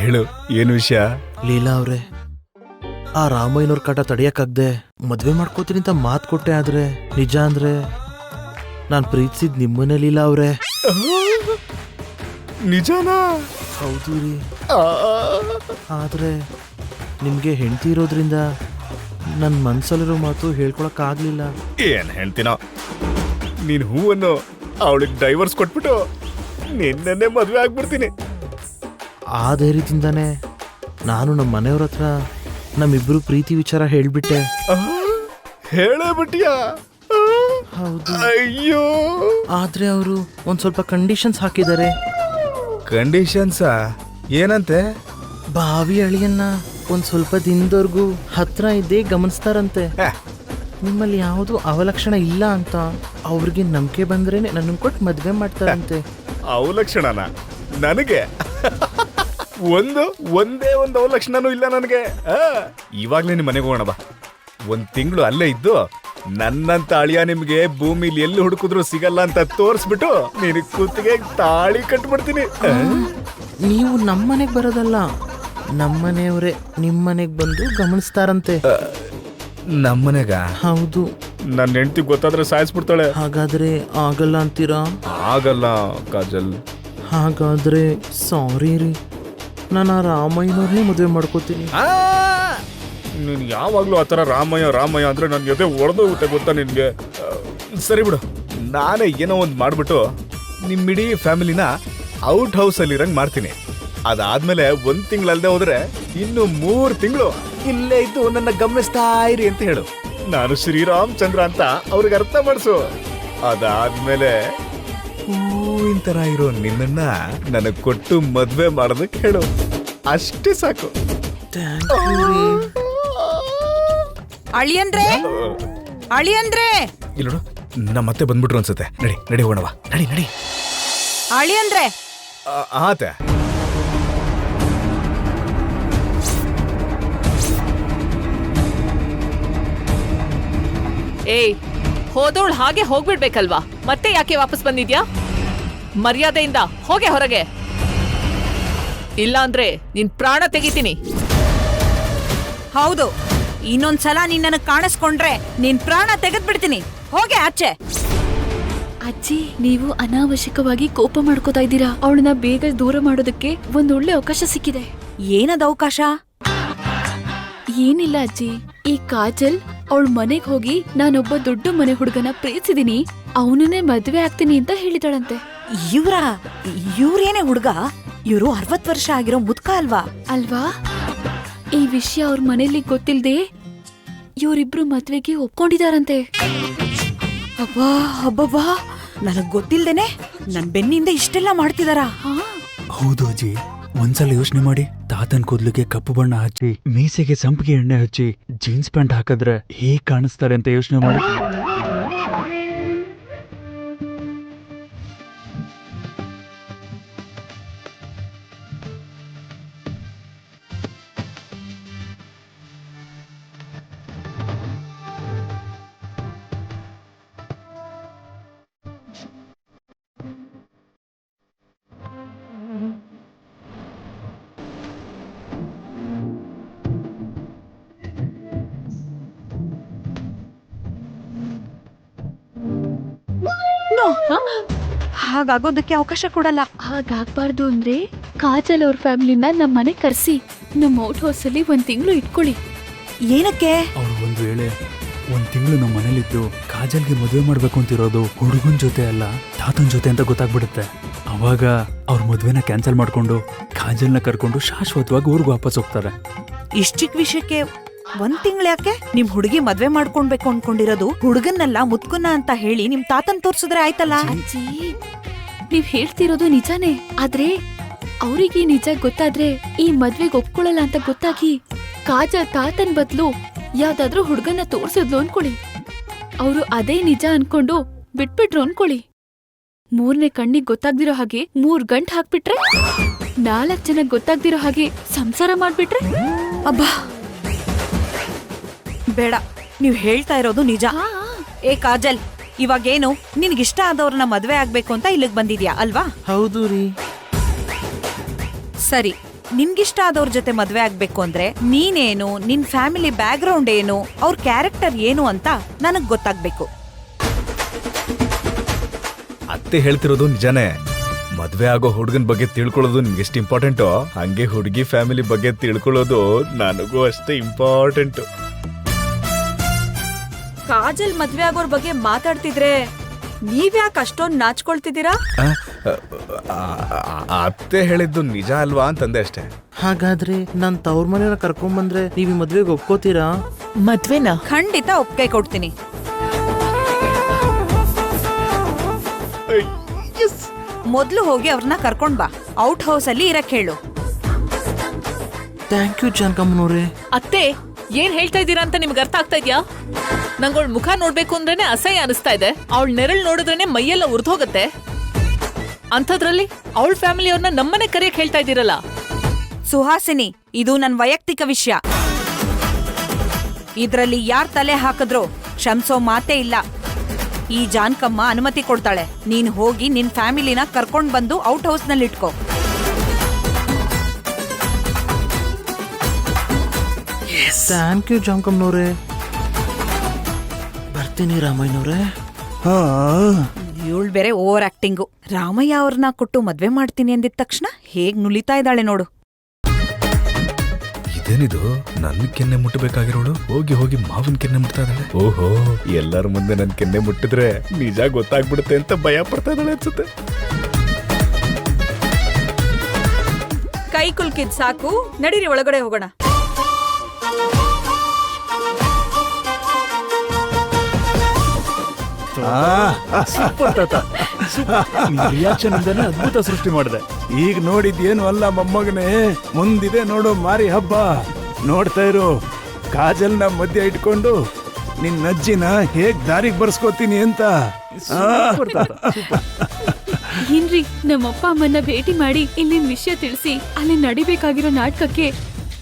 ಹೇಳು, ಏನು ವಿಷಯ? ಲೀಲಾ ಅವ್ರೆ, ಆ ರಾಮಯ್ಯನವ್ರ ಕಾಟ ತಡೆಯಕ್ಕಾಗ್ದೆ ಮದ್ವೆ ಮಾಡ್ಕೋತೀನಿ ಅಂತ ಮಾತು ಕೊಟ್ಟೆ. ಆದ್ರೆ ನಿಜ ಅಂದ್ರೆ ನಾನ್ ಪ್ರೀತಿಸಿದ್ ನಿಮ್ಮನೆ ಲೀಲಾ ಅವ್ರೆ. ನಿಜನಾ? ಹೌದು ರೀ. ಆದ್ರೆ ನಿಮ್ಗೆ ಹೆಂಡತಿ ಇರೋದ್ರಿಂದ ನನ್ನ ಮನ್ಸಲ್ಲಿರೋ ಮಾತು ಹೇಳ್ಕೊಳಕ್ ಆಗ್ಲಿಲ್ಲ. ಏನ್ ಹೇಳ್ತೀನೋ, ನೀನ್ ಹೂವನ್ನು ಅವಳಿಗೆ ಡೈವರ್ಸ್ ಕೊಟ್ಬಿಟ್ಟು ನಿನ್ನೆ ಮದ್ವೆ ಆಗ್ಬಿಡ್ತೀನಿ. ಆ ಧೈರ್ಯದಿಂದಾನೆ ನಾನು ನಮ್ಮ ಮನೆಯವ್ರ ಹತ್ರ ನಮ್ಮಿಬ್ರು ಪ್ರೀತಿ ವಿಚಾರ ಹೇಳ್ಬಿಟ್ಟೆ. ಹೇಳೇ ಬಿಟ್ಟಿಯಾ? ಹೌದು. ಅಯ್ಯೋ, ಆದ್ರೆ ಅವರು ಒಂದ್ ಸ್ವಲ್ಪ ಕಂಡೀಷನ್ಸ್ ಹಾಕಿದ್ದಾರೆ. ಕಂಡೀಷನ್ಸಾ? ಏನಂತೆ? ಬಾವಿ ಅಳಿಯನ್ನ ಒಂದ್ ಸ್ವಲ್ಪ ದಿನದವರೆಗೂ ಹತ್ರ ಇದ್ದೇ ಗಮನಿಸ್ತಾರಂತೆ. ನಿಮ್ಮಲ್ಲಿ ಯಾವುದು ಅವಲಕ್ಷಣ ಇಲ್ಲ ಅಂತ ಅವ್ರಿಗೆ ನಂಬಿಕೆ ಬಂದ್ರೇನೆ ನನ್ನ ಕೊಟ್ಟು ಮದ್ವೆ ಮಾಡ್ತಾರಂತೆ. ಅವಲಕ್ಷಣನ? ನನಗೆ ಒಂದೇ ಒಂದು ಅವಲಕ್ಷಣನೂ ಇಲ್ಲ ನನಗೆ. ಇವಾಗ್ಲೇ ನಿಮ್ ಮನೆಗೆ ಹೋಗೋಣ ಬಾ. 1 ತಿಂಗಳು ಅಲ್ಲೇ ಇದ್ದು ನನ್ನಂತ ಅಳಿಯ ನಿಮ್ಗೆ ಭೂಮಿಲಿ ಎಲ್ಲಿ ಹುಡುಕಿದ್ರು ಸಿಗಲ್ಲ ಅಂತ ತೋರಿಸ್ಬಿಟ್ಟು ನಿನಗೆ ಕುತ್ತಿಗೆ ತಾಳಿ ಕಟ್ಬಿಡ್ತೀನಿ. ನೀವು ನಮ್ಮನೆಗ್ ಬರೋದಲ್ಲ, ನಮ್ಮನೆಯವರೇ ನಿಮ್ಮನೆಗ್ ಬಂದು ಗಮನಿಸ್ತಾರಂತೆ. ನಮ್ಮನೆಗ? ಹೌದು. ನನ್ನ ಹೆಂಡತಿ ಗೊತ್ತಾದ್ರೆ ಸಾಯಿಸ್ಬಿಡ್ತಾಳೆ. ಹಾಗಾದ್ರೆ ಆಗಲ್ಲ ಅಂತೀರಾ? ಆಗಲ್ಲ ಕಾಜಲ್. ಹಾಗಾದ್ರೆ ಸಾರಿ ರೀ, ನಾನು ಆ ರಾಮಯ್ಯನವ್ರನ್ನೇ ಮದುವೆ ಮಾಡ್ಕೋತೀನಿ. ನೀನು ಯಾವಾಗ್ಲೂ ಆತರ ರಾಮಯ್ಯ ಅಂದ್ರೆ ನನ್ನ ಎದೆ ಒಡೆದೋಗುತ್ತೆ ಗೊತ್ತಾ ನಿನ್ಗೆ? ಸರಿ ಬಿಡು, ನಾನೇ ಏನೋ ಒಂದು ಮಾಡ್ಬಿಟ್ಟು ನಿಮ್ಮಿಡೀ ಫ್ಯಾಮಿಲಿನ ಔಟ್ ಹೌಸ್ ಅಲ್ಲಿ ಇರಂಗ್ ಮಾಡ್ತೀನಿ. ಅದಾದ್ಮೇಲೆ 1 ತಿಂಗಳಲ್ಲದೆ ಹೋದ್ರೆ ಇನ್ನು 3 ತಿಂಗಳು ಇಲ್ಲೇ ಇದ್ದು ನನ್ನ ಗಮನಿಸ್ತಾ ಇರಿ ಅಂತ ಹೇಳು. ನಾನು ಶ್ರೀರಾಮಚಂದ್ರ ಅಂತ ಅವ್ರಿಗೆ ಅರ್ಥ ಮಾಡಿಸು. ಅದಾದ್ಮೇಲೆ ಹೂವಿನ ತರ ಇರೋ ನಿನ್ನನ್ನ ನನಗ್ ಕೊಟ್ಟು ಮದ್ವೆ ಮಾಡೋದಕ್ಕೆ ಹೇಳು. ಅಷ್ಟೇ ಸಾಕು. ಅಳಿಯಂದ್ರೆ ಇಲ್ಲ ನೋಡು, ನಮ್ಮ ಮತ್ತೆ ಬಂದ್ಬಿಟ್ರು ಅನ್ಸುತ್ತೆ. ನಡಿ ಹೋಗೋಣವಾ. ನಡಿ. ಅಳಿಯಂದ್ರೆ ಆತೆ. ಏಯ್, ಹೋದೋಳು ಹಾಗೆ ಹೋಗ್ಬಿಡ್ಬೇಕಲ್ವಾ? ಮತ್ತೆ ಯಾಕೆ ವಾಪಸ್ ಬಂದಿದ್ಯಾ? ಮರ್ಯಾದೆಯಿಂದ ಹೋಗೆ ಹೊರಗೆ, ಇಲ್ಲ ಅಂದ್ರೆ ನಿನ್ ಪ್ರಾಣ ತೆಗಿತೀನಿ. ಹೌದು, ಇನ್ನೊಂದ್ಸಲ ನಿನ್ನ ಕಾಣಿಸ್ಕೊಂಡ್ರೆ ನಿನ್ ಪ್ರಾಣ ತೆಗೆದ್ಬಿಡ್ತೀನಿ. ಹೋಗೆ ಆಚೆ. ಅಜ್ಜಿ, ನೀವು ಅನಾವಶ್ಯಕವಾಗಿ ಕೋಪ ಮಾಡ್ಕೋತಾ ಇದ್ದೀರಾ. ಅವಳನ್ನ ಬೇಗ ದೂರ ಮಾಡೋದಕ್ಕೆ ಒಂದೊಳ್ಳೆ ಅವಕಾಶ ಸಿಕ್ಕಿದೆ. ಏನದ ಅವಕಾಶ? ಏನಿಲ್ಲ ಅಜ್ಜಿ, ಈ ಕಾಜಲ್ ಅವಳ ಮನೆಗ್ ಹೋಗಿ ನಾನೊಬ್ಬ ದೊಡ್ಡ ಮನೆ ಹುಡುಗನ ಪ್ರೀತಿಸಿದೀನಿ, ಅವನನ್ನೇ ಮದ್ವೆ ಆಗ್ತೀನಿ ಅಂತ ಹೇಳಿದಾಳಂತೆ. ಇವ್ರೇನೇ ಹುಡುಗ? ಇವ್ರು 60 ವರ್ಷ ಆಗಿರೋ ಮುದ್ಕ ಅಲ್ವಾ? ಅಲ್ವಾ? ಈ ವಿಷಯ ಅವ್ರ ಮನೇಲಿ ಗೊತ್ತಿಲ್ದೆ ಇವರಿಬ್ರು ಮದ್ವೆಗೆ ಒಪ್ಕೊಂಡಿದಾರಂತೆ. ಅಬ್ಬಬ್ಬಾ, ನನಗ್ ಗೊತ್ತಿಲ್ದೇನೆ ನನ್ ಬೆನ್ನಿಂದ ಇಷ್ಟೆಲ್ಲ ಮಾಡ್ತಿದಾರ? ಹೌದು ಅಜ್ಜಿ, ಒಂದ್ಸಲ ಯೋಚನೆ ಮಾಡಿ. ತಾತನ್ ಕೂದ್ಲಿಗೆ ಕಪ್ಪು ಬಣ್ಣ ಹಚ್ಚಿ, ಮೀಸೆಗೆ ಸಂಪಿಗೆ ಎಣ್ಣೆ ಹಚ್ಚಿ, ಜೀನ್ಸ್ ಪ್ಯಾಂಟ್ ಹಾಕಿದ್ರೆ ಹೇಗ್ ಕಾಣಿಸ್ತಾರೆ ಅಂತ ಯೋಚನೆ ಮಾಡಿ. ಹಾಗಾಗೋದಕ್ಕೆ ಅವಕಾಶ ಕೊಡಲ್ಲ. ಹಾಗಾಗ್ಬಾರ್ದು ಅಂದ್ರೆ ಕಾಜಲ್ ಅವ್ರ ಫ್ಯಾಮಿಲಿನ ನಮ್ ಮನೆ ಕರ್ಸಿ ನಮ್ ಔಟ್ ಹೌಸ್ ಅಲ್ಲಿ 1 ತಿಂಗಳು ಇಟ್ಕೊಳ್ಳಿ. ಏನಕ್ಕೆ? ಅವ್ರು ಒಂದ್ ವೇಳೆ 1 ತಿಂಗಳು ನಮ್ಮ ಮನೇಲಿದ್ದು ಕಾಜಲ್ಗೆ ಮದುವೆ ಮಾಡ್ಬೇಕು ಅಂತಿರೋದು ಹುಡುಗನ್ ಜೊತೆ ಅಲ್ಲ, ತಾತನ್ ಜೊತೆ ಅಂತ ಗೊತ್ತಾಗ್ಬಿಡುತ್ತೆ. ಅವಾಗ ಅವ್ರ ಮದ್ವೆನ ಕ್ಯಾನ್ಸಲ್ ಮಾಡ್ಕೊಂಡು ಕಾಜಲ್ನ ಕರ್ಕೊಂಡು ಶಾಶ್ವತವಾಗಿ ಊರ್ಗ್ ವಾಪಸ್ ಹೋಗ್ತಾರೆ. ಇಷ್ಟ್ ಚಿಕ್ಕ ವಿಷಯಕ್ಕೆ 1 ತಿಂಗಳು ಯಾಕೆ? ನಿಮ್ ಹುಡುಗಿ ಮದ್ವೆ ಮಾಡ್ಕೊಳ್ಬೇಕು ಅನ್ಕೊಂಡಿರೋದು ಹುಡುಗನ್ನಲ್ಲ ಮುತ್ಕನ್ನ ಅಂತ ಹೇಳಿ ನಿಮ್ ತಾತನ್ ತೋರ್ಸಿದ್ರೆ ಆಯ್ತಲ್ಲ. ಅಜ್ಜಿ, ನೀವ್ ಹೇಳ್ತಿರೋದು ನಿಜಾನೇ. ಆದ್ರೆ ಅವ್ರಿಗೆ ನಿಜ ಗೊತ್ತಾದ್ರೆ ಈ ಮದ್ವೆಗೆ ಒಪ್ಕೊಳ್ಳಲ್ಲ ಅಂತ ಗೊತ್ತಾಗಿ ಕಾಜಲ್ ತಾತನ್ ಬದ್ಲು ಯಾವ್ದಾದ್ರೂ ಹುಡುಗನ್ನ ತೋರ್ಸಿದ್ಲು ಅನ್ಕೊಳ್ಳಿ. ಅವರು ಅದೇ ನಿಜ ಅನ್ಕೊಂಡು ಬಿಟ್ಬಿಟ್ರು ಅನ್ಕೊಳ್ಳಿ. 3ನೇ ಕಣ್ಣಿಗೆ ಗೊತ್ತಾಗ್ದಿರೋ ಹಾಗೆ 3 ಗಂಟೆ ಹಾಕ್ಬಿಟ್ರೆ, 4 ಜನ ಗೊತ್ತಾಗ್ದಿರೋ ಹಾಗೆ ಸಂಸಾರ ಮಾಡ್ಬಿಟ್ರೆ. ಅಬ್ಬಾ, ಬೇಡ, ನೀವ್ ಹೇಳ್ತಾ ಇರೋದು ನಿಜ. ಏ ಕಾಜಲ್, ಇವಾಗೇನು ನಿನ್ಗಿಷ್ಟ ಆದವ್ರನ್ನ ಮದ್ವೆ ಆಗ್ಬೇಕು ಅಂತ ಇಲ್ಲಿಗೆ ಬಂದಿದ್ಯಾ ಅಲ್ವಾ? ಹೌದು ರೀ. ಸರಿ, ನಿನ್ಗಿಷ್ಟ ಆದವ್ರ ಜೊತೆ ಮದ್ವೆ ಆಗ್ಬೇಕು ಅಂದ್ರೆ ನೀನೇನು, ನಿನ್ ಫ್ಯಾಮಿಲಿ ಬ್ಯಾಕ್ಗ್ರೌಂಡ್ ಏನು, ಅವ್ರ ಕ್ಯಾರೆಕ್ಟರ್ ಏನು ಅಂತ ನನಗ್ ಗೊತ್ತಾಗ್ಬೇಕು. ಅತ್ತೆ ಹೇಳ್ತಿರೋದು ನಿಜಾನೇ. ಮದ್ವೆ ಆಗೋ ಹುಡುಗನ ಬಗ್ಗೆ ತಿಳ್ಕೊಳ್ಳೋದು ನಿಮ್ಗೆ ಎಷ್ಟು ಇಂಪಾರ್ಟೆಂಟೋ ಹಂಗೆ ಹುಡುಗಿ ಫ್ಯಾಮಿಲಿ ಬಗ್ಗೆ ತಿಳ್ಕೊಳ್ಳೋದು ನನಗೂ ಅಷ್ಟೇ ಇಂಪಾರ್ಟೆಂಟು. ಕಾಜಲ್ ಮದ್ವೆ ಆಗೋರ್ ಬಗ್ಗೆ ಮಾತಾಡ್ತಿದ್ರೆ ನೀವ್ಯಾಕೆ ಅಷ್ಟೊಂದ್ ನಾಚ್ಕೊಳ್ತಿದ್ದೀರಾ? ಅತ್ತೆ ಹೇಳಿದ್ದು ನಿಜ ಅಲ್ವಾ ಅಂತಂದೆ ಅಷ್ಟೇ. ಹಾಗಾದ್ರೆ ನಾನ್ ತವ್ರ ಮನೆಯವ್ರ ಕರ್ಕೊಂಬಂದ್ರೆ ನೀವ್ ಈ ಮದ್ವೆಗೆ ಒಪ್ಕೋತೀರಾ? ಮದ್ವೆನಾ? ಖಂಡಿತ ಒಪ್ಪಿಗೆ ಕೊಡ್ತೀನಿ. ಮೊದ್ಲು ಹೋಗಿ ಅವ್ರನ್ನ ಕರ್ಕೊಂಡ್ ಬಾ. ಔಟ್ ಹೌಸ್ ಅಲ್ಲಿ ಇರಕ್ ಹೇಳು. ಥ್ಯಾಂಕ್ ಯು ಜಾನಕಮ್ಮನವ್ರೆ. ಅತ್ತೆ ಏನ್ ಹೇಳ್ತಾ ಇದ್ದೀರಾ ಅಂತ ನಿಮ್ಗೆ ಅರ್ಥ ಆಗ್ತಾ ಇದ್ಯಾ? ನಂಗೊಳ್ ಮುಖ ನೋಡ್ಬೇಕು ಅಂದ್ರೇನೆ ಅಸಹ್ಯ ಅನಿಸ್ತಾ ಇದೆ. ಅವಳ ನೆರಳು ನೋಡಿದ್ರೇನೆ ಮೈಯೆಲ್ಲ ಉರ್ದೋಗತ್ತೆ. ಅಂಥದ್ರಲ್ಲಿ ಅವಳ ಫ್ಯಾಮಿಲಿಯವ್ರನ್ನ ನಮ್ಮನೆ ಕರೆಯಕ್ ಹೇಳ್ತಾ ಇದ್ದೀರಲ್ಲ. ಸುಹಾಸಿನಿ, ಇದು ನನ್ ವೈಯಕ್ತಿಕ ವಿಷಯ. ಇದ್ರಲ್ಲಿ ಯಾರ್ ತಲೆ ಹಾಕಿದ್ರು ಕ್ಷಮಿಸೋ ಮಾತೇ ಇಲ್ಲ. ಈ ಜಾನ್ಕಮ್ಮ ಅನುಮತಿ ಕೊಡ್ತಾಳೆ. ನೀನ್ ಹೋಗಿ ನಿನ್ ಫ್ಯಾಮಿಲಿನ ಕರ್ಕೊಂಡ್ ಬಂದು ಔಟ್ ಹೌಸ್ ನಲ್ಲಿ ಇಟ್ಕೋ. ಥ್ಯಾಂಕ್ ಯು ಜಾನಕಮ್ಮನವ್ರೆ. ಬರ್ತೀನಿ ರಾಮಯ್ಯನವ್ರೆ. ಇವಳು ಬೇರೆ ಓವರ್ ಆಕ್ಟಿಂಗು. ರಾಮಯ್ಯ ಅವ್ರನ್ನ ಕೊಟ್ಟು ಮದ್ವೆ ಮಾಡ್ತೀನಿ ಅಂದಿದ ತಕ್ಷಣ ಹೇಗ್ ನುಲಿತಾ ಇದ್ದಾಳೆ ನೋಡು. ಇದೇನಿದು, ನನ್ನ ಕೆನ್ನೆ ಮುಟ್ಟಬೇಕಾಗಿರೋಳು ಹೋಗಿ ಹೋಗಿ ಮಾವನ್ ಕೆನ್ನೆ ಮುಟ್ತಾ ಇದ್ದಾಳೆ. ಓಹೋ, ಎಲ್ಲರ ಮುಂದೆ ನನ್ ಕೆನ್ನೆ ಮುಟ್ಟಿದ್ರೆ ನಿಜ ಗೊತ್ತಾಗ್ಬಿಡುತ್ತೆ ಅಂತ ಭಯ ಪಡ್ತಾ ಇದ್ದಾಳೆ ಅನ್ಸುತ್ತೆ. ಕೈ ಕುಲ್ಕಿದ್ ಸಾಕು, ನಡೀರಿ ಒಳಗಡೆ ಹೋಗೋಣ. ಸೂಪರ್ ತಾತ, ರಿಯಾಕ್ಷನ್ ಇಂದಾನೆ ಅದ್ಭುತ ಸೃಷ್ಟಿ ಮಾಡಿದೆ. ಈಗ ನೋಡಿದ್ಯೇನು ಅಲ್ಲ ಮೊಮ್ಮಗನೇ, ಮುಂದಿದೆ ನೋಡು ಮಾರಿ ಹಬ್ಬ. ನೋಡ್ತಾ ಇರು, ಕಾಜಲ್ನ ಮಧ್ಯ ಇಟ್ಕೊಂಡು ನಿನ್ನ ಅಜ್ಜಿನ ಹೇಗ್ ದಾರಿಗೆ ಬರ್ಸ್ಕೊತೀನಿ ಅಂತ. ಸೂಪರ್ ತಾತ, ಸೂಪರ್. ಏನ್ರಿ, ನಮ್ಮಪ್ಪ ಅಮ್ಮನ್ನ ಭೇಟಿ ಮಾಡಿ ಇಲ್ಲಿನ ವಿಷಯ ತಿಳಿಸಿ ಅಲ್ಲಿ ನಡಿಬೇಕಾಗಿರೋ ನಾಟಕಕ್ಕೆ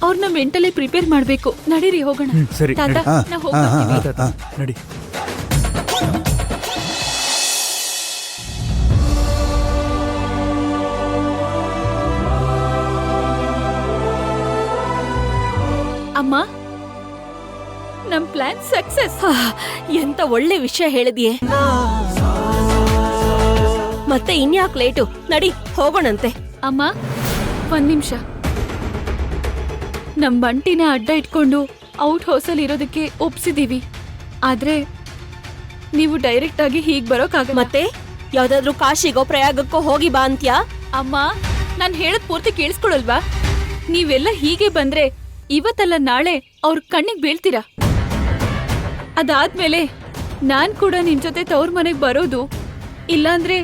ಅವ್ರನ್ನ ಮೆಂಟಲಿ ಪ್ರಿಪೇರ್ ಮಾಡ್ಬೇಕು. ನಡೀರಿ ಹೋಗೋಣ. ಸರಿ, ತಾತ, ನಡಿ. ನಾ ಹೋಗ್ಬರ್ತೀನಿ. ತಾತ, ನಡಿ. ಅಮ್ಮ, ನಮ್ ಪ್ಲಾನ್ ಸಕ್ಸಸ್. ಎಂತ ಒಳ್ಳೆ ವಿಷಯ ಹೇಳಿದ್ಯೆ. ಮತ್ತೆ ಇನ್ಯಾಕ್ ಲೇಟು, ನಡಿ ಹೋಗೋಣಂತೆ. ಅಮ್ಮ, ಒಂದ್ ನಿಮಿಷ. ನಮ್ ಬಂಟಿನ ಅಡ್ಡ ಇಟ್ಕೊಂಡು ಔಟ್ ಹೌಸಲ್ಲಿ ಇರೋದಕ್ಕೆ ಒಪ್ಸಿದೀವಿ. ಆದ್ರೆ ನೀವು ಡೈರೆಕ್ಟ್ ಆಗಿ ಹೀಗ್ ಬರೋಕಾಗಲ್ಲ. ಮತ್ತೆ ಯಾವ್ದಾದ್ರು ಕಾಶಿಗೋ ಪ್ರಯಾಗಕ್ಕೋ ಹೋಗಿ ಬಾ ಅಂತ್ಯಾ? ಅಮ್ಮ, ನಾನ್ ಹೇಳದ್ ಪೂರ್ತಿ ಕೇಳಿಸ್ಕೊಳಲ್ವಾ? ನೀವೆಲ್ಲ ಹೀಗೆ ಬಂದ್ರೆ ಇವತ್ತಲ್ಲ ನಾಳೆ ಅವ್ರ ಕಣ್ಣಿಗೆ ಬೀಳ್ತೀರಾ. ಅದಾದ್ಮೇಲೆ ನಾನ್ ಕೂಡ ನಿನ್ ಜೊತೆ ತವ್ರ ಮನೆಗ್ ಬರೋದು, ಇಲ್ಲಾಂದ್ರೆ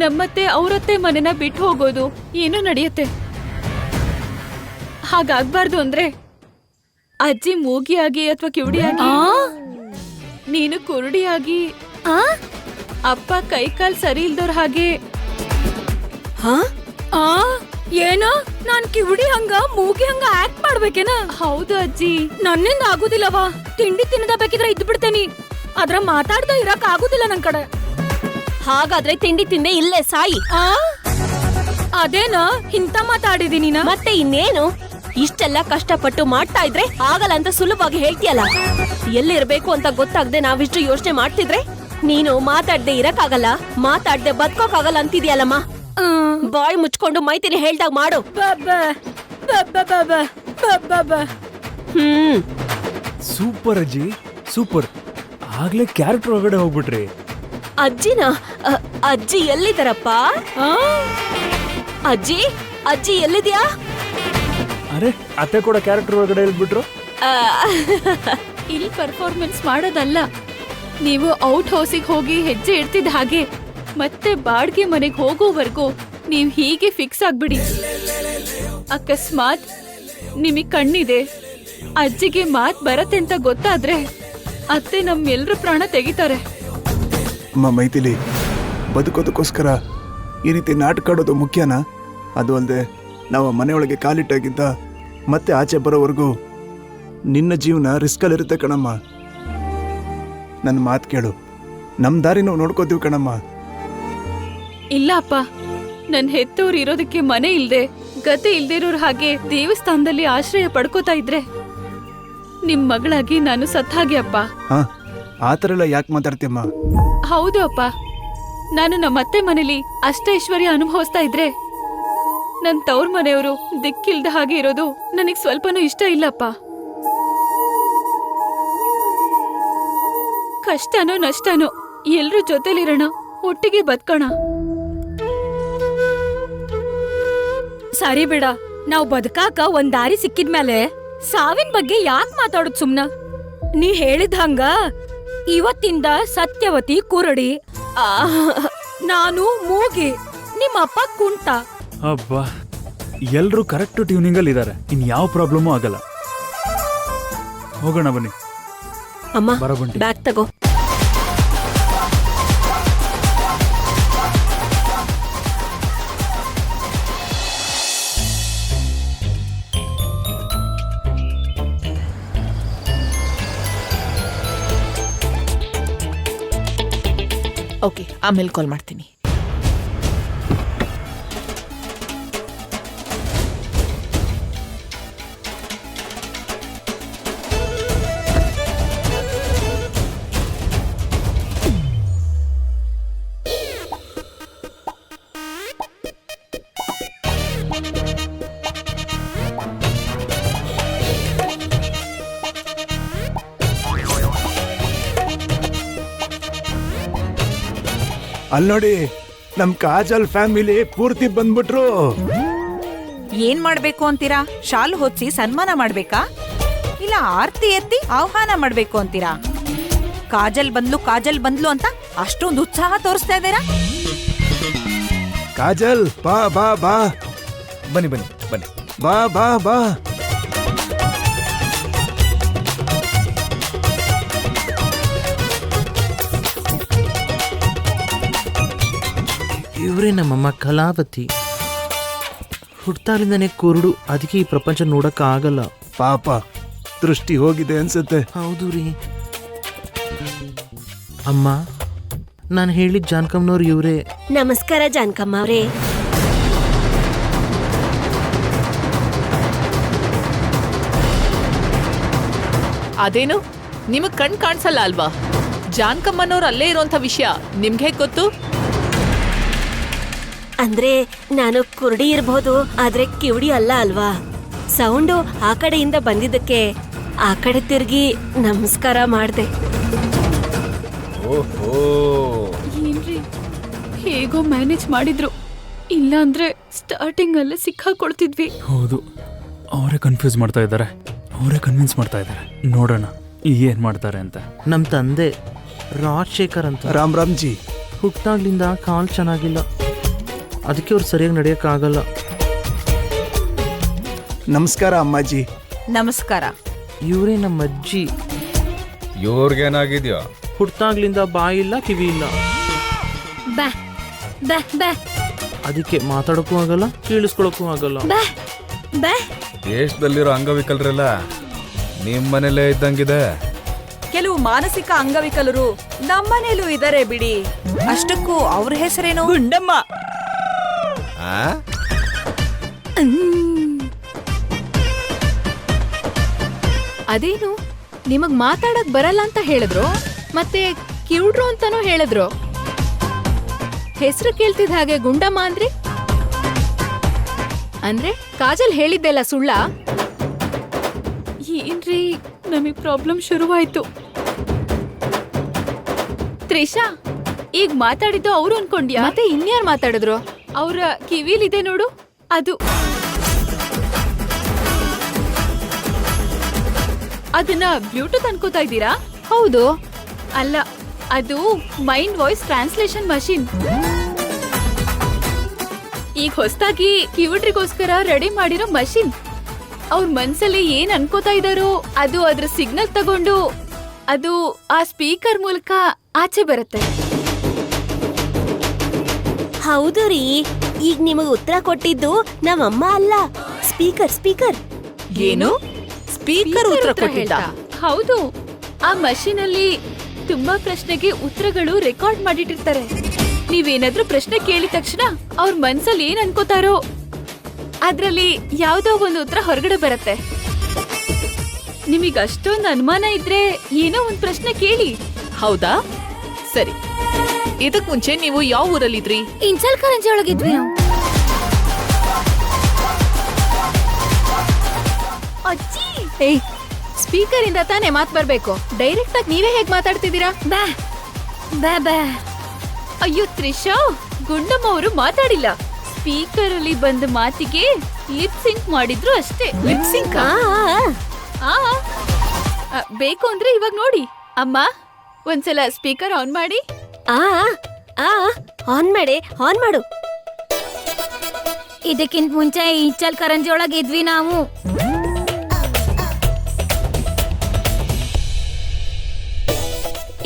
ನಮ್ಮತ್ತೆ ಅವ್ರತ್ತೆ ಮನೆನ ಬಿಟ್ಟು ಹೋಗೋದು ಏನೋ ನಡೆಯುತ್ತೆ. ಹಾಗಾಗ್ಬಾರ್ದು ಅಂದ್ರೆ ಅಜ್ಜಿ ಮೂಗಿಯಾಗಿ ಅಥವಾ ಕಿವುಡಿಯಾಗಿ, ನೀನು ಕುರುಡಿಯಾಗಿ, ಅಪ್ಪ ಕೈಕಾಲ್ ಸರಿ ಇಲ್ದವ್ರ ಹಾಗೆ. ಏನೋ ನಾನ್ ಕಿವುಡಿ ಹಂಗ ಮೂಗಿ ಹಂಗ ಆಕ್ಟ್ ಮಾಡ್ಬೇಕೇನ? ಹೌದು ಅಜ್ಜಿ. ನನ್ನಿಂದ ಆಗುದಿಲ್ಲವಾ. ತಿಂಡಿ ತಿನ್ನದ ಬೇಕಿದ್ರೆ ಇದ್ದು ಬಿಡ್ತೇನಿ, ಆದ್ರ ಮಾತಾಡ್ದ ಇರಕ್ ಆಗುದಿಲ್ಲ ನನ್ ಕಡೆ. ಹಾಗಾದ್ರೆ ತಿಂಡಿ ತಿಂದೆ ಇಲ್ಲೇ ಸಾಯಿ. ಅದೇನೋ ಇಂತ ಮಾತಾಡಿದೀನಿ. ಮತ್ತೆ ಇನ್ನೇನು, ಇಷ್ಟೆಲ್ಲ ಕಷ್ಟಪಟ್ಟು ಮಾಡ್ತಾ ಇದ್ರೆ ಆಗಲ್ಲ ಅಂತ ಸುಲಭವಾಗಿ ಹೇಳ್ತೀಯಲ್ಲ. ಎಲ್ಲಿರ್ಬೇಕು ಅಂತ ಗೊತ್ತಾಗ್ದೆ ನಾವಿಷ್ಟು ಯೋಚನೆ ಮಾಡ್ತಿದ್ರೆ ನೀನು ಮಾತಾಡ್ದೆ ಇರಕ್ಕಾಗಲ್ಲ, ಮಾತಾಡ್ದೆ ಬದುಕೋಕಾಗಲ್ಲ ಅಂತಿದ್ಯಲ್ಲಮ್ಮ. ಬಾಯ್ ಮುಚ್ಕೊಂಡು ಮೈತಿರಿ ಹೇಳ್ದಾಗ ಮಾಡು. ಸೂಪರ್ ಅಜ್ಜಿ, ಸೂಪರ್. ಆಗ್ಲೇ ಕ್ಯಾರೆಕ್ಟರ್ ಒಳಗಡೆ ಹೋಗ್ಬಿಟ್ರಿ. ಅಜ್ಜಿನ ಅಜ್ಜಿ ಎಲ್ಲಿದ್ದಾರಪ್ಪ? ಅಜ್ಜಿ, ಅಜ್ಜಿ ಎಲ್ಲಿದ್ಯಾ? ಅರೆ, ಅತ್ತೆ ಕೂಡ ಕ್ಯಾರೆಕ್ಟರ್ ಒಳಗಡೆ ಇಳ್ಬಿಟ್ರು. ಇಲ್ಲಿ ಪರ್ಫಾರ್ಮೆನ್ಸ್ ಮಾಡೋದಲ್ಲ, ನೀವು ಔಟ್ ಹೌಸಿಗೆ ಹೋಗಿ ಹೆಜ್ಜೆ ಇಡ್ತಿದ್ದ ಹಾಗೆ ಮತ್ತೆ ಬಾಡ್ಗೆ ಮನೆಗೆ ಹೋಗೋವರೆಗೂ ನೀವ್ ಹೀಗೆ ಫಿಕ್ಸ್ ಆಗ್ಬಿಡಿ. ಅಕಸ್ಮಾತ್ ನಿಮಗ್ ಕಣ್ಣಿದೆ, ಅಜ್ಜಿಗೆ ಮಾತ್ ಬರತ್ತೆ ಅಂತ ಗೊತ್ತಾದ್ರೆ ಅತ್ತೆ ನಮ್ಮೆಲ್ರ ಪ್ರಾಣ ತೆಗಿತಾರೆ. ಅಮ್ಮ ಮೈಥಿಲಿ, ಬದುಕೋದಕ್ಕೋಸ್ಕರ ಈ ರೀತಿ ನಾಟಕ ಆಡೋದು ಮುಖ್ಯನಾ? ಅದು ಅಲ್ಲದೆ ನಾವು ಮನೆಯೊಳಗೆ ಕಾಲಿಟ್ಟಾಗಿದ್ದ ಮತ್ತೆ ಆಚೆ ಬರೋವರೆಗೂ ನಿನ್ನ ಜೀವನ ರಿಸ್ಕಲ್ಲಿರುತ್ತೆ ಕಣಮ್ಮ. ನನ್ನ ಮಾತು ಕೇಳು, ನಮ್ಮ ದಾರಿ ನಾವು ನೋಡ್ಕೋತೀವಿ ಕಣಮ್ಮ. ಇಲ್ಲ ಅಪ್ಪ, ನನ್ ಹೆತ್ತವ್ರು ಇರೋದಕ್ಕೆ ಮನೆ ಇಲ್ದೆ ಗತಿ ಇಲ್ದಿರೋರ್ ಹಾಗೆ ದೇವಸ್ಥಾನದಲ್ಲಿ ಆಶ್ರಯ ಪಡ್ಕೋತಾ ಇದ್ರೆ ನಿಮ್ ಮಗಳಾಗಿ ನಾನು ಸತ್ತ ಹಾಗೆ ಅಪ್ಪ. ಹಾ ಆ ಥರ ಎಲ್ಲ ಯಾಕೆ ಮಾತಾಡ್ತೀಯಮ್ಮ? ಹೌದು ಅಪ್ಪ, ನಾನು ನಮ್ಮ ಅತ್ತೆ ಮನೇಲಿ ಅಷ್ಟೈಶ್ವರ್ಯ ಅನುಭವಿಸ್ತಾ ಇದ್ರೆ ನನ್ ತವ್ರ ಮನೆಯವರು ದಿಕ್ಕಿಲ್ದ ಹಾಗೆ ಇರೋದು ನನಗ್ ಸ್ವಲ್ಪನೂ ಇಷ್ಟ ಇಲ್ಲಪ್ಪ. ಕಷ್ಟನೋ ನಷ್ಟನೋ ಎಲ್ರೂ ಜೊತೆಲಿರೋಣ, ಒಟ್ಟಿಗೆ ಬದುಕೋಣ. ಸರಿ ಬಿಡ, ನಾವ್ ಬದುಕಾಕ ಒಂದ್ ದಾರಿ ಸಿಕ್ಕಿದ್ಮೇಲೆ ಸಾವಿನ ಬಗ್ಗೆ ಯಾಕೆ ಮಾತಾಡೋದ್ ಸುಮ್ನ? ನೀ ಹೇಳಿದ ಹಂಗ ಇವತ್ತಿಂದ ಸತ್ಯವತಿ ಕುರಡಿ, ನಾನು ಮೂಗಿ, ನಿಮ್ಮ ಅಪ್ಪ ಕುಂಟ. ಅಬ್ಬಾ, ಎಲ್ರೂ ಕರೆಕ್ಟ್ ಟ್ಯೂನಿಂಗಲ್ಲಿ ಇದ್ದಾರೆ. ಇನ್ ಯಾವ ಪ್ರಾಬ್ಲಮೂ ಆಗಲ್ಲ. ಹೋಗೋಣ ಬನ್ನಿ. ಅಮ್ಮ ಬರ ಬಂಟಿ. ಬ್ಯಾಗ್ ತಗೋ. ಓಕೆ, ಆಮೇಲೆ ಕಾಲ್ ಮಾಡ್ತೀನಿ. ಅಲ್ಲಿ ನೋಡಿ, ನಮ್ ಕಾಜಲ್ ಫ್ಯಾಮಿಲಿ ಪೂರ್ತಿ ಬಂದ್ಬಿಟ್ರು. ಏನ್ ಮಾಡ್ಬೇಕು ಅಂತೀರಾ? ಶಾಲು ಹೊಚ್ಚಿ ಸನ್ಮಾನ ಮಾಡ್ಬೇಕಾ, ಇಲ್ಲ ಆರ್ತಿ ಎತ್ತಿ ಆಹ್ವಾನ ಮಾಡ್ಬೇಕು ಅಂತೀರಾ? ಕಾಜಲ್ ಬಂದ್ಲು ಅಂತ ಅಷ್ಟೊಂದು ಉತ್ಸಾಹ ತೋರಿಸ್ತಾ ಇದ್ದೀರಾ? ಕಾಜಲ್ ಬಾ ಬಾ ಬಾ ಬನ್ನಿ ಬನ್ನಿ ಬನ್ನಿ. ಬಾ ಬಾ ಬಾ. ಇವರೇ ನಮ್ಮಮ್ಮ ಕಲಾವತಿ. ಹುಟ್ಟಾಲಿಂದನೇ ಕುರುಡು, ಅದಕ್ಕೆ ಈ ಪ್ರಪಂಚ ನೋಡಕ್ ಆಗಲ್ಲ. ಪಾಪ, ದೃಷ್ಟಿ ಹೋಗಿದೆ ಅನ್ಸುತ್ತೆ. ಹೌದು ರೀ. ಅಮ್ಮ, ನಾನು ಹೇಳಿದ ಜಾನ್ಕಮ್ಮನವ್ರು ಇವರೇ. ನಮಸ್ಕಾರ ಜಾನ್ಕಮ್ಮ ಅವ್ರೇ. ಅದೇನು ನಿಮಗ್ ಕಣ್ ಕಾಣಿಸಲ್ಲ ಅಲ್ವಾ? ಜಾನ್ಕಮ್ಮನವ್ರು ಅಲ್ಲೇ ಇರೋಂಥ ವಿಷಯ ನಿಮ್ಗೆ ಗೊತ್ತು? ಅಂದ್ರೆ ನಾನು ಕುರುಡಿ ಇರ್ಬೋದು, ಆದ್ರೆ ಕಿವುಡಿ ಅಲ್ಲ ಅಲ್ವಾ? ಸೌಂಡು ಆ ಕಡೆಯಿಂದ ಬಂದಿದ್ದಕ್ಕೆ ಆ ಕಡೆ ತಿರ್ಗಿ ನಮಸ್ಕಾರ ಮಾಡ್ದೆ. ಓಹೋ, ಏನ್ರಿ ಹೇಗೋ ಮ್ಯಾನೇಜ್ ಮಾಡಿದ್ರು, ಇಲ್ಲ ಅಂದ್ರೆ ಸ್ಟಾರ್ಟಿಂಗ್ ಅಲ್ಲೇ ಸಿಕ್ಕಾಕೊಳ್ತಿದ್ವಿ. ಹೌದು, ಅವರೇ ಕನ್ಫ್ಯೂಸ್ ಮಾಡ್ತಾ ಇದ್ದಾರೆ, ಅವರೇ ಕನ್ವಿನ್ಸ್ ಮಾಡ್ತಾ ಇದ್ದಾರೆ. ನೋಡೋಣ ಏನ್ ಮಾಡ್ತಾರೆ ಅಂತ. ನಮ್ಮ ತಂದೆ ರಾಜಶೇಖರ್ ಅಂತ. ರಾಮ್ ರಾಮ್ಜಿ. ಹುಟ್ಟಾಗ್ಲಿಂದ ಕಾಲ್ ಚೆನ್ನಾಗಿಲ್ಲ, ಅದಕ್ಕೆ ಅವ್ರು ಸರಿಯಾಗಿ ನಡೆಯಕ್ಕಾಗಲ್ಲ. ನಮಸ್ಕಾರ ಅಮ್ಮಾಜಿ. ನಮಸ್ಕಾರ. ಇವರೇ ನಮ್ಮ ಅಜ್ಜಿ. ಇವ್ರಿಗೇನಾಗಿದ್ಯೋ? ಹುಟ್ಟಾಗ್ಲಿಂದ ಬಾಯಿಲ್ಲ, ಕಿವಿ ಇಲ್ಲ, ಬಾ ಬಾ ಬಾ ಅದಕ್ಕೆ ಮಾತಾಡೋಕ್ಕೂ ಆಗಲ್ಲ, ಕೇಳಿಸ್ಕೊಳಕ್ಕೂ ಆಗಲ್ಲ. ಬಾ ಬಾ. ದೇಶದಲ್ಲಿರೋ ಅಂಗವಿಕಲರೆಲ್ಲ ನಿಮ್ ಮನೇಲೇ ಇದ್ದಂಗಿದೆ. ಕೆಲವು ಮಾನಸಿಕ ಅಂಗವಿಕಲರು ನಮ್ಮನೇಲೂ ಇದಾರೆ ಬಿಡಿ. ಅಷ್ಟಕ್ಕೂ ಅವ್ರ ಹೆಸರೇನು? ಗುಂಡಮ್ಮ. ಆ? ಅದೇನು ನಿಮಗ್ ಮಾತಾಡಕ್ ಬರಲ್ಲ ಅಂತ ಹೇಳಿದ್ರು, ಮತ್ತೆ ಕಿವುಡ್ರು ಅಂತಾನೂ ಹೇಳಿದ್ರು. ಹೆಸರು ಕೇಳ್ತಿದ್ ಹಾಗೆ ಗುಂಡಮ್ಮ ಅಂದ್ರೆ ಕಾಜಲ್ ಹೇಳಿದ್ದೆಲ್ಲ ಸುಳ್ಳ? ಏನ್ರಿ ನಮಗ್ ಪ್ರಾಬ್ಲಮ್ ಶುರುವಾಯ್ತು. ತ್ರಿಷಾ, ಈಗ ಮಾತಾಡಿದ್ದು ಅವ್ರು ಅನ್ಕೊಂಡ್ಯಾ? ಮತ್ತೆ ಇನ್ಯಾರು ಮಾತಾಡಿದ್ರು? ಅವ್ರ ಕಿವಿಲಿದೆ ನೋಡು, ಅದು. ಅದನ್ನ ಬ್ಲೂಟೂತ್ ಅನ್ಕೋತಾ ಇದ್ದೀರಾ? ಹೌದು. ಅಲ್ಲ, ಅದು ಮೈಂಡ್ ವಾಯ್ಸ್ ಟ್ರಾನ್ಸ್ಲೇಷನ್ ಮಷೀನ್. ಈಗ ಹೊಸದಾಗಿ ಕಿವುಡ್ರಿಗೋಸ್ಕರ ರೆಡಿ ಮಾಡಿರೋ ಮಷೀನ್. ಅವ್ರ ಮನ್ಸಲ್ಲಿ ಏನ್ ಅನ್ಕೋತಾ ಇದಾರೋ ಅದು ಅದ್ರ ಸಿಗ್ನಲ್ ತಗೊಂಡು ಅದು ಆ ಸ್ಪೀಕರ್ ಮೂಲಕ ಆಚೆ ಬರುತ್ತೆ. ಹೌದು ರೀ, ಈಗ ನಿಮಗೆ ಉತ್ತರ ಕೊಟ್ಟಿದ್ದು ನಮ್ಮಮ್ಮ ಅಲ್ಲ, ಸ್ಪೀಕರ್. ಏನು? ಸ್ಪೀಕರ್ ಉತ್ತರ ಕೊಟ್ಟಿದ್ದ? ಹೌದು, ಆ ಮಷೀನ್ ಅಲ್ಲಿ ತುಂಬಾ ಪ್ರಶ್ನೆಗೆ ಉತ್ತರಗಳು ರೆಕಾರ್ಡ್ ಮಾಡಿಟ್ಟಿರ್ತಾರೆ. ನೀವೇನಾದ್ರೂ ಪ್ರಶ್ನೆ ಕೇಳಿದ ತಕ್ಷಣ ಅವ್ರ ಮನ್ಸಲ್ಲಿ ಏನ್ ಅನ್ಕೋತಾರೋ ಅದ್ರಲ್ಲಿ ಯಾವ್ದೋ ಒಂದು ಉತ್ತರ ಹೊರಗಡೆ ಬರುತ್ತೆ. ನಿಮಗ್ ಅಷ್ಟೊಂದು ಅನುಮಾನ ಇದ್ರೆ ಏನೋ ಒಂದ್ ಪ್ರಶ್ನೆ ಕೇಳಿ. ಹೌದಾ? ಸರಿ, ಇದಕ್ ಮುಂಚೆ ನೀವು ಯಾವ ಊರಲ್ಲಿದ್ರಿ? ಇನ್ಸಲ್ ಕರಂಜಿ ಒಳಗಿದ್ವಿ ನಾವು. ಅಜ್ಜಿ, ಏಯ್, ಸ್ಪೀಕರ್ ಇಂದ ತಾನೇ ಮಾತ್ ಬರ್ಬೇಕು. ಡೈರೆಕ್ಟ್ ಆಗಿ ನೀವೇ ಹೇಗ್ ಮಾತಾಡ್ತಿದ್ದೀರಾ? ಬಾ ಬಾ ಬಾ. ಅಯ್ಯೋ ತ್ರಿಷಾ, ಗುಂಡಮ್ಮ ಅವರು ಮಾತಾಡಿಲ್ಲ. ಸ್ಪೀಕರ್ ಅಲ್ಲಿ ಬಂದ ಮಾತಿಗೆ ಲಿಪ್ ಸಿಂಕ್ ಮಾಡಿದ್ರು ಅಷ್ಟೇ. ಲಿಪ್ ಸಿಂಕ್ ಬೇಕು ಅಂದ್ರೆ ಇವಾಗ ನೋಡಿ. ಅಮ್ಮ, ಒಂದ್ಸಲ ಸ್ಪೀಕರ್ ಆನ್ ಮಾಡಿ. ಆನ್ ಮಾಡು. ಇದಕ್ಕಿಂತ ಮುಂಚೆ ಇನ್ಸಲ್ ಕರಂಜಿ ಒಳಗಿದ್ವಿ ನಾವು.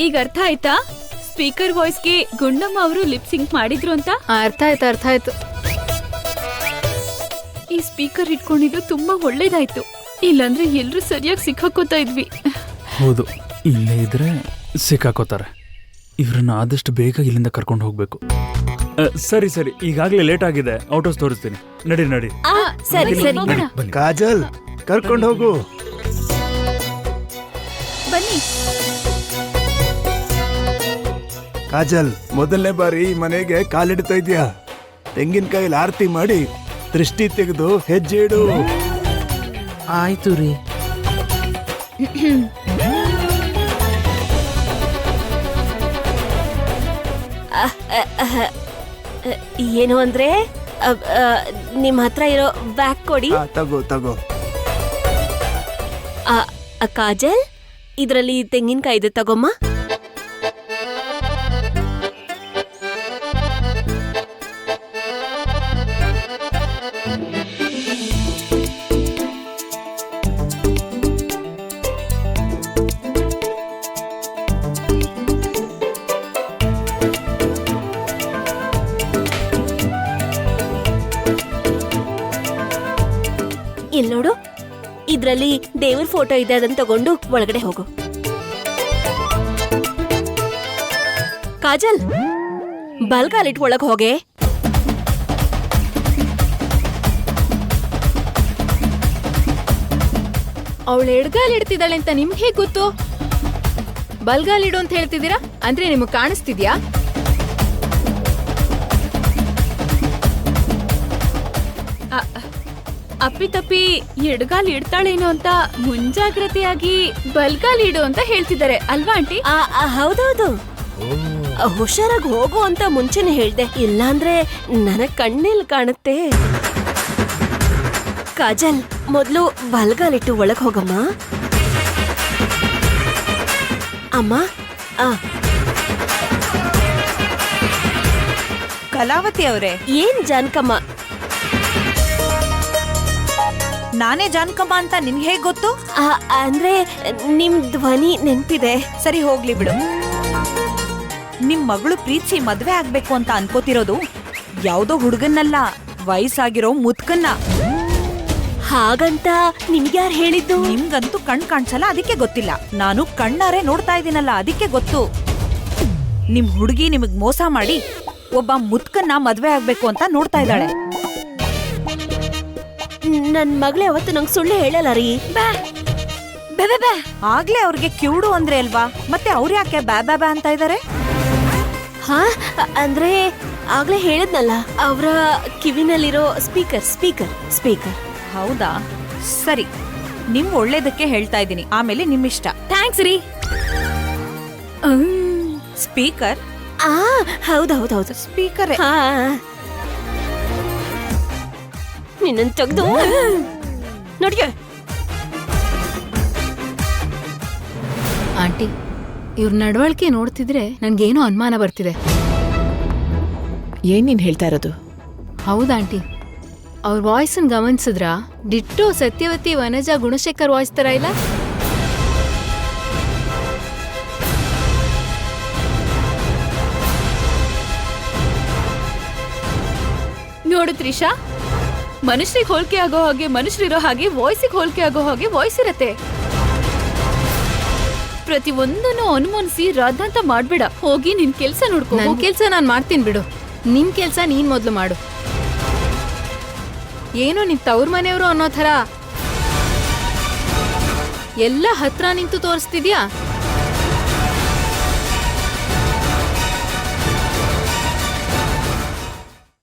ಈಗ ಅರ್ಥ ಆಯ್ತಾ ಸ್ಪೀಕರ್ ವಾಯ್ಸ್ಗೆ ಗುಂಡಮ್ಮ ಅವರು ಲಿಪ್ ಸಿಂಕ್ ಮಾಡಿದ್ರು ಅಂತ? ಅರ್ಥ ಆಯ್ತು. ಈ ಸ್ಪೀಕರ್ ಇಟ್ಕೊಂಡಿದ್ದು ತುಂಬಾ ಒಳ್ಳೇದಾಯ್ತು. ಇಲ್ಲಾಂದ್ರೆ ಎಲ್ರು ಸರಿಯಾಗಿ ಸಿಕ್ಕಾಕೋತಾ ಇದ್ವಿ. ಹೌದು, ಇಲ್ಲೇ ಇದ್ರೆ ಸಿಕ್ಕಾಕೋತಾರೆ. ಇವ್ರನ್ನ ಆದಷ್ಟು ಬೇಗ ಇಲ್ಲಿಂದ ಕರ್ಕೊಂಡು ಹೋಗ್ಬೇಕು. ಸರಿ, ಈಗಾಗ್ಲೇ ಲೇಟ್ ಆಗಿದೆ. ಔಟ್ ಹೌಸ್ ತೋರಿಸ್ತೀನಿ. ನಡಿ. ಸರಿ ಕಾಜಲ್, ಕರ್ಕೊಂಡು ಹೋಗು. ಬನ್ನಿ. ಕಾಜಲ್, ಮೊದಲನೇ ಬಾರಿ ಈ ಮನೆಗೆ ಕಾಲಿಡ್ತಾ ಇದ್ಯಾ. ತೆಂಗಿನಕಾಯಿಲಿ ಆರತಿ ಮಾಡಿ ದೃಷ್ಟಿ ತೆಗೆದು ಹೆಜ್ಜೆ ಇಡು. ಆಯ್ತು ರೀ. ಏನು ಅಂದ್ರೆ ನಿಮ್ ಹತ್ರ ಇರೋ ಬ್ಯಾಗ್ ಕೊಡಿ. ತಗೋ. ಕಾಜಲ್, ಇದ್ರಲ್ಲಿ ತೆಂಗಿನಕಾಯಿ ಇದೆ, ತಗೊಮ್ಮ. ಇಲ್ ನೋಡು, ಇದ್ರಲ್ಲಿ ದೇವ್ರ ಫೋಟೋ ಇದೆ, ಅದನ್ನ ತಗೊಂಡು ಒಳಗಡೆ ಹೋಗು. ಕಾಜಲ್, ಬಲ್ಗಾಲಿಟ್ ಒಳಗ್ ಹೋಗೆ. ಅವಳು ಎಡ್ಗಾಲ್ ಇಡ್ತಿದ್ದಾಳೆ ಅಂತ ನಿಮ್ಗೆ ಹೇಗ್ ಗೊತ್ತು? ಬಲ್ಗಾಲಿಡು ಅಂತ ಹೇಳ್ತಿದ್ದೀರಾ ಅಂದ್ರೆ ನಿಮಗ್ ಕಾಣಿಸ್ತಿದ್ಯಾ? ಅಪ್ಪಿತಪ್ಪಿ ಎಡ್ಗಾಲ್ ಇಡ್ತಾಳೇನೋ ಅಂತ ಮುಂಜಾಗ್ರತೆಯಾಗಿ ಬಲ್ಗಾಲ್ ಇಡು ಅಂತ ಹೇಳ್ತಿದ್ದಾರೆ ಅಲ್ವಾ ಆಂಟಿ? ಹೌದೌದು, ಹುಷಾರಾಗಿ ಹೋಗು ಅಂತ ಮುಂಚೆನೆ ಹೇಳ್ದೆ, ಇಲ್ಲಾಂದ್ರೆ ನನಗ್ ಕಣ್ಣೆಲ್ ಕಾಣುತ್ತೆ. ಕಾಜಲ್, ಮೊದ್ಲು ಬಲ್ಗಾಲಿಟ್ಟು ಒಳಗ್ ಹೋಗಮ್ಮ. ಅಮ್ಮ. ಕಲಾವತಿ ಅವರೇ, ಏನ್ ಜಾನ್ಕಮ್ಮ? ನಾನೇ ಜಾನ್ಕಮ್ಮ ಅಂತ ನಿನ್ಗೆ ಹೇಗ್ ಗೊತ್ತು? ಅಂದ್ರೆ ನಿಮ್ ಧ್ವನಿ ನೆನ್ಪಿದೆ. ಸರಿ, ಹೋಗ್ಲಿ ಬಿಡು. ನಿಮ್ ಮಗಳು ಪ್ರೀತಿ ಮದ್ವೆ ಆಗ್ಬೇಕು ಅಂತ ಅನ್ಕೋತಿರೋದು ಯಾವ್ದೋ ಹುಡುಗನ್ನಲ್ಲ, ವಯಸ್ಸಾಗಿರೋ ಮುತ್ಕನ್ನ. ಹಾಗಂತ ನಿಮ್ಗ್ಯಾರು ಹೇಳಿದ್ದು? ನಿಮ್ಗಂತೂ ಕಣ್ ಕಾಣ್ಸಲ್ಲ, ಅದಕ್ಕೆ ಗೊತ್ತಿಲ್ಲ. ನಾನು ಕಣ್ಣಾರೆ ನೋಡ್ತಾ ಇದೀನಲ್ಲ, ಅದಕ್ಕೆ ಗೊತ್ತು. ನಿಮ್ ಹುಡುಗಿ ನಿಮಗ್ ಮೋಸ ಮಾಡಿ ಒಬ್ಬ ಮುತ್ಕನ್ನ ಮದ್ವೆ ಆಗ್ಬೇಕು ಅಂತ ನೋಡ್ತಾ ಇದ್ದಾಳೆ. ನನ್ ಮಗಳೇ ಅವತ್ತು ನಂಗೆ ಸುಳ್ಳು ಹೇಳಲ್ಲ ರೀ. ಆಗ್ಲೇ ಅವ್ರಿಗೆ ಕಿವುಡು ಅಂದ್ರೆ ಅಲ್ವಾ, ಮತ್ತೆ ಅವ್ರು ಯಾಕೆ ಬ್ಯಾ ಬ್ಯಾ ಅಂತ ಇದಾರೆ? ಅಂದ್ರೆ ಆಗ್ಲೇ ಹೇಳಿದ್ನಲ್ಲ, ಅವರ ಕಿವಿನಲ್ಲಿರೋ ಸ್ಪೀಕರ್. ಹೌದಾ? ಸರಿ, ನಿಮ್ ಒಳ್ಳೇದಕ್ಕೆ ಹೇಳ್ತಾ ಇದ್ದೀನಿ, ಆಮೇಲೆ ನಿಮ್ಮಿಷ್ಟ. ಥ್ಯಾಂಕ್ಸ್ ರೀ. ಸ್ಪೀಕರ್? ಹೌದೌದು, ಸ್ಪೀಕರ್. ನಿನ್ನ ತೆಗ್ದು ನೋಡ್ಗೆ. ಆಂಟಿ, ಇವ್ರ ನಡವಳಿಕೆ ನೋಡ್ತಿದ್ರೆ ನನ್ಗೇನೋ ಅನುಮಾನ ಬರ್ತಿದೆ. ಏನ್ ನೀನ್ ಹೇಳ್ತಾ ಇರೋದು? ಹೌದಾಂಟಿ, ಅವ್ರ ವಾಯ್ಸನ್ ಗಮನಿಸಿದ್ರ ಡಿಟ್ಟೋ ಸತ್ಯವತಿ ವನಜಾ ಗುಣಶೇಖರ್ ವಾಯ್ಸ್ ತರ ಇಲ್ಲ? ನೋಡು ತ್ರಿಷಾ, ಮನುಷ್ಯರಿಗೆ ಹೋಲಿಕೆ ಆಗೋ ಹಾಗೆ ಮನುಷ್ಯರಿರೋ ಹಾಗೆ ವಾಯ್ಸಿಗೆ ಹೋಲಿಕೆ ಆಗೋ ಹಾಗೆ ವಾಯ್ಸ್ ಇರತ್ತೆ. ಪ್ರತಿ ಒಂದನ್ನು ಅನುಮಾನಿಸಿ ರಾಧಾಂತ ಮಾಡ್ಬೇಡ. ಹೋಗಿ ನಿನ್ ಕೆಲ್ಸ ನೋಡ್ಕೊ. ನನ್ ಕೆಲ್ಸ ನಾನ್ ಮಾಡ್ತೀನಿ ಬಿಡು. ನಿನ್ ಕೆಲ್ಸ ನೀನ್ ಮೊದ್ಲು ಮಾಡು. ಏನೋ ನೀವ್ ತವ್ರ ಮನೆಯವರು ಅನ್ನೋ ಥರ ಎಲ್ಲ ಹತ್ರ ನಿಂತು ತೋರಿಸ್ತಿದ್ಯಾ